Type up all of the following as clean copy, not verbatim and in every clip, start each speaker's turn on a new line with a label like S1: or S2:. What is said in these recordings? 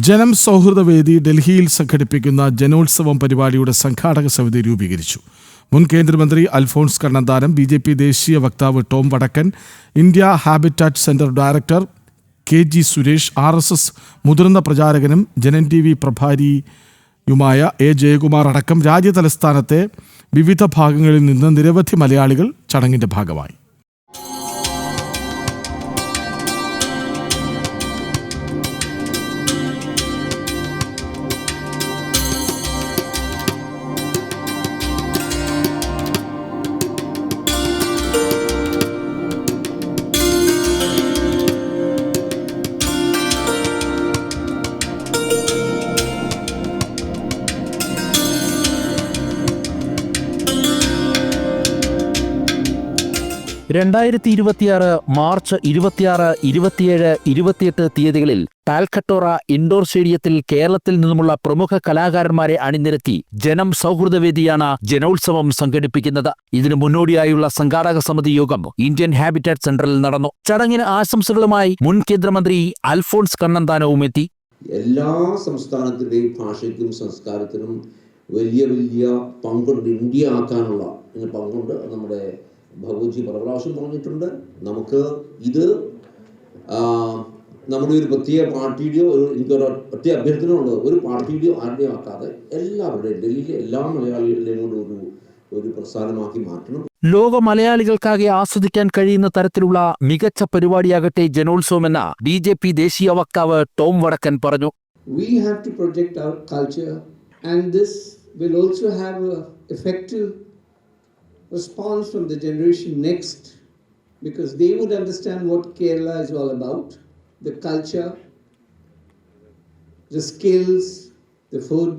S1: ജനം സൗഹൃദവേദി ഡൽഹിയിൽ സംഘടിപ്പിക്കുന്ന ജനോത്സവം പരിപാടിയുടെ സംഘാടക സമിതി രൂപീകരിച്ചു. മുൻ കേന്ദ്രമന്ത്രി അൽഫോൺസ് കണ്ണന്താനം, BJP ദേശീയ വക്താവ് ടോം വടക്കൻ, India habitat centre director KG Suresh, RSS മുതിർന്ന പ്രചാരകനും ജനൻ TV പ്രഭാരിയുമായ A ജയകുമാർ അടക്കം രാജ്യതലസ്ഥാനത്തെ വിവിധ ഭാഗങ്ങളിൽ നിന്ന് നിരവധി മലയാളികൾ ചടങ്ങിന്റെ ഭാഗമായി.
S2: മാർച്ച് 26, 27, 28 തീയതികളിൽ പാൽക്കട്ടോറ ഇൻഡോർ സ്റ്റേഡിയത്തിൽ കേരളത്തിൽ നിന്നുമുള്ള പ്രമുഖ കലാകാരന്മാരെ അണിനിരത്തി ജനം സൗഹൃദവേദിയാണ് ജനോത്സവം സംഘടിപ്പിക്കുന്നത്. ഇതിനു മുന്നോടിയായുള്ള സംഘാടക സമിതി യോഗം ഇന്ത്യൻ ഹാബിറ്റാറ്റ് സെന്ററിൽ നടന്നു. ചടങ്ങിന് ആശംസകളുമായി മുൻ കേന്ദ്രമന്ത്രി അൽഫോൺസ് കണ്ണന്താനവും എത്തി.
S3: എല്ലാ സംസ്ഥാനത്തിന്റെയും ഭാഷയ്ക്കും സംസ്കാരത്തിനും വലിയ പങ്കുണ്ട്. ഇന്ത്യ ആക്കാനുള്ള പങ്കുണ്ട്. നമ്മുടെ ഭഗവത്ജി പല പ്രാവശ്യം പറഞ്ഞിട്ടുണ്ട്. നമുക്ക് ഇത് നമ്മുടെ ഒരു പ്രത്യേക പാർട്ടിയുടെയോ എനിക്കൊരു ഒറ്റ അഭ്യർത്ഥനയുള്ളത്, ഒരു പാർട്ടിയുടെയോ ആരുടെയോ ആക്കാതെ എല്ലാവരുടെയും ഡൽഹിയിലെ എല്ലാ മലയാളികളുടെയും കൂടെ ഒരു പ്രസ്ഥാനമാക്കി മാറ്റണം.
S2: ലോക മലയാളികൾക്കാകെ ആസ്വദിക്കാൻ കഴിയുന്ന തരത്തിലുള്ള മികച്ച പരിപാടിയാകട്ടെ ജനോത്സവമെന്ന BJP ദേശീയ വക്താവ് ടോം വടക്കൻ പറഞ്ഞു.
S4: We have to project our culture and this will also have an effective response from the generation next, because they would understand what Kerala is all about, the culture, the skills, the food,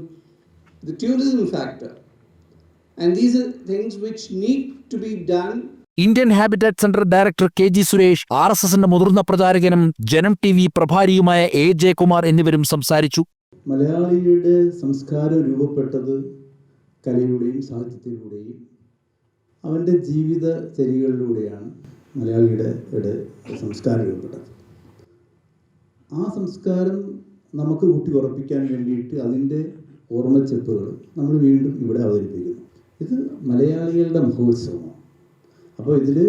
S4: the tourism factor, and these are things which need to be done.
S2: Indian habitat centre director KG Suresh, RSSന്റെ മുതിർന്ന പ്രചാരകനും ജനം TV പ്രഭാരിയുമായ A Jayakumar എന്നിവരും സംസാരിച്ചു.
S5: മലയാളിയുടെ സംസ്കാരം രൂപപ്പെട്ടത് കലയിലൂടെയും സാഹിത്യത്തിലൂടെയും അവൻ്റെ ജീവിത ചര്യകളിലൂടെയാണ് മലയാളിയുടെ സംസ്കാരം രൂപപ്പെട്ടത്. ആ സംസ്കാരം നമുക്ക് ഊട്ടിയുറപ്പിക്കാൻ വേണ്ടിയിട്ട് അതിൻ്റെ ഓർമ്മച്ചെപ്പുകൾ നമ്മൾ വീണ്ടും ഇവിടെ അവതരിപ്പിക്കുന്നു. ഇത് മലയാളികളുടെ മഹോത്സവമാണ്. അപ്പോൾ ഇതിൽ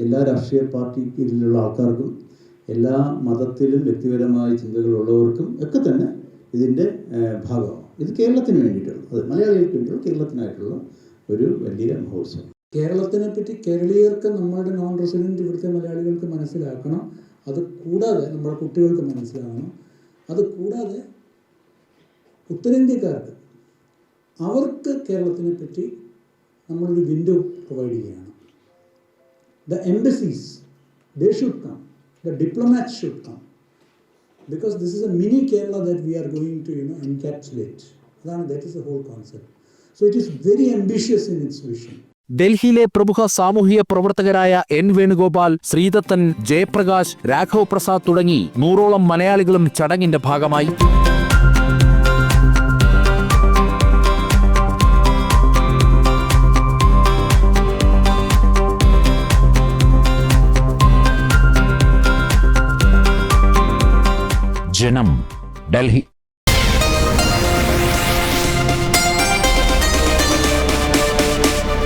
S5: എല്ലാ രാഷ്ട്രീയ പാർട്ടിയിലുള്ള ആൾക്കാർക്കും എല്ലാ മതത്തിലും വ്യക്തിപരമായ ചിന്തകളുള്ളവർക്കും ഒക്കെ തന്നെ ഇതിൻ്റെ ഭാഗമാണ്. ഇത് കേരളത്തിന് വേണ്ടിയിട്ടുള്ള, അത് മലയാളികൾക്ക് വേണ്ടിയുള്ള കേരളത്തിനായിട്ടുള്ള ഒരു വലിയ മഹോത്സവം.
S6: കേരളത്തിനെ പറ്റി കേരളീയർക്ക് നമ്മളുടെ നോൺ റെസിഡൻറ്റ് ഇവിടുത്തെ മലയാളികൾക്ക് മനസ്സിലാക്കണം. അത് കൂടാതെ നമ്മുടെ കുട്ടികൾക്ക് മനസ്സിലാകണം. അത് കൂടാതെ ഉത്തരേന്ത്യക്കാർക്ക് അവർക്ക് കേരളത്തിനെ പറ്റി നമ്മളൊരു വിൻഡോ പ്രൊവൈഡ് ചെയ്യുകയാണ്. The embassies they should come, the diplomats should come, because this is a mini Kerala that we are going to encapsulate. That is the whole concept. So it is very ambitious in its vision.
S2: ഡൽഹിയിലെ പ്രമുഖ സാമൂഹിക പ്രവർത്തകരായ N Venugopal, Sreedathan, Jayaprakash, Raghav Prasad തുടങ്ങി 100ഓളം മലയാളികളും ചടങ്ങിന്റെ ഭാഗമായി. ജനം, ഡൽഹി.